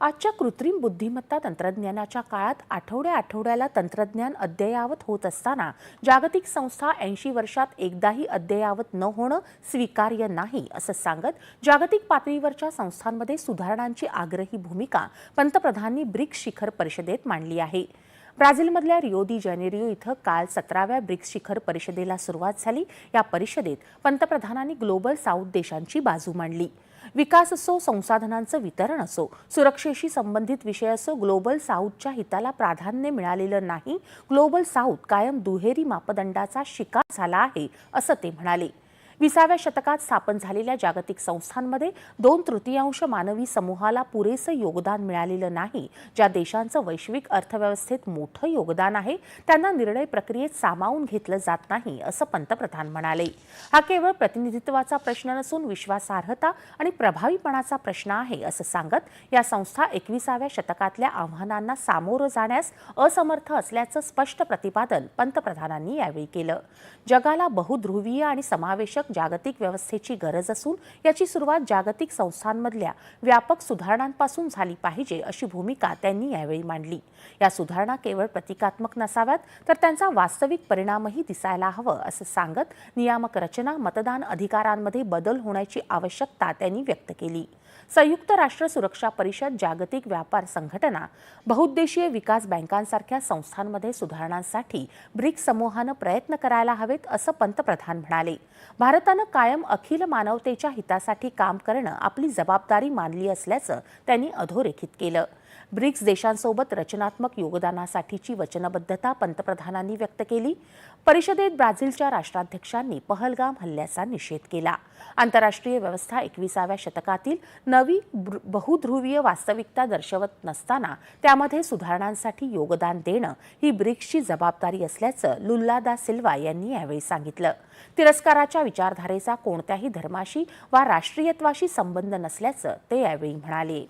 आजच्या कृत्रिम बुद्धिमत्ता तंत्रज्ञानाच्या काळात आठवड्याला तंत्रज्ञान अद्ययावत होत असताना जागतिक संस्था 80 वर्षात एकदाही अद्ययावत न होणं स्वीकार्य नाही असं सांगत जागतिक पातळीवरच्या संस्थांमध्ये सुधारणांची आग्रही भूमिका पंतप्रधानांनी ब्रिक्स शिखर परिषदेत मांडली आहे। ब्राझीलमधल्या रिओ दी जानेरिओ इथं काल 17व्या ब्रिक्स शिखर परिषदेला सुरुवात झाली। या परिषदेत पंतप्रधानांनी ग्लोबल साऊथ देशांची बाजू मांडली। विकास असो, संसाधनांचं वितरण असो, सुरक्षेशी संबंधित विषय असो, ग्लोबल साऊथच्या हिताला प्राधान्य मिळालेलं नाही। ग्लोबल साऊथ कायम दुहेरी मापदंडाचा शिकार झाला आहे असं ते म्हणाले। 20व्या शतकात स्थापन झालेल्या जागतिक संस्थांमध्ये 2/3 मानवी समूहाला पुरेसं योगदान मिळालेलं नाही। ज्या देशांचं वैश्विक अर्थव्यवस्थेत मोठं योगदान आहे त्यांना निर्णय प्रक्रियेत सामावून घेतलं जात नाही असं पंतप्रधान म्हणाले। हा केवळ प्रतिनिधित्वाचा प्रश्न नसून विश्वासार्हता आणि प्रभावीपणाचा प्रश्न आहे असं सांगत या संस्था 21व्या शतकातल्या आव्हानांना सामोरं जाण्यास असमर्थ असल्याचं स्पष्ट प्रतिपादन पंतप्रधानांनी यावेळी केलं। जगाला बहुध्रुवीय आणि समावेशक जागतिक व्यवस्थेची गरज असून याची सुरुवात जागतिक संस्थांमधल्या व्यापक सुधारणांपासून झाली पाहिजे अशी भूमिका त्यांनी यावेळी मांडली। या सुधारणा केवळ प्रतिकात्मक नसाव्यात तर त्यांचा वास्तविक परिणामही दिसायला हवं असं सांगत नियामक रचना, मतदान अधिकारांमध्ये बदल होण्याची आवश्यकता त्यांनी व्यक्त केली। संयुक्त राष्ट्र सुरक्षा परिषद, जागतिक व्यापार संघटना, बहुउद्देशीय विकास बँकांसारख्या संस्थांमध्ये सुधारणांसाठी ब्रिक्स समूहानं प्रयत्न करायला हवेत असं पंतप्रधान म्हणाले। भारतानं कायम अखिल मानवतेच्या हितासाठी काम करणं आपली जबाबदारी मानली असल्याचं त्यांनी अधोरेखित केलं। ब्रिक्स देशांसोबत रचनात्मक योगदानासाठीची वचनबद्धता पंतप्रधानांनी व्यक्त केली। परिषदेत ब्राझीलच्या राष्ट्राध्यक्षांनी पहलगाम हल्ल्याचा निषेध केला। आंतरराष्ट्रीय व्यवस्था 21व्या शतकातील नवी बहुध्रुवीय वास्तविकता दर्शवत नसताना त्यामध्ये सुधारणांसाठी योगदान देणं ही ब्रिक्सची जबाबदारी असल्याचं लुल्ला दा सिल्वा यांनी यावेळी सांगितलं। तिरस्काराच्या विचारधारेचा कोणत्याही धर्माशी वा राष्ट्रीयत्वाशी संबंध नसल्याचं ते यावेळी म्हणाले।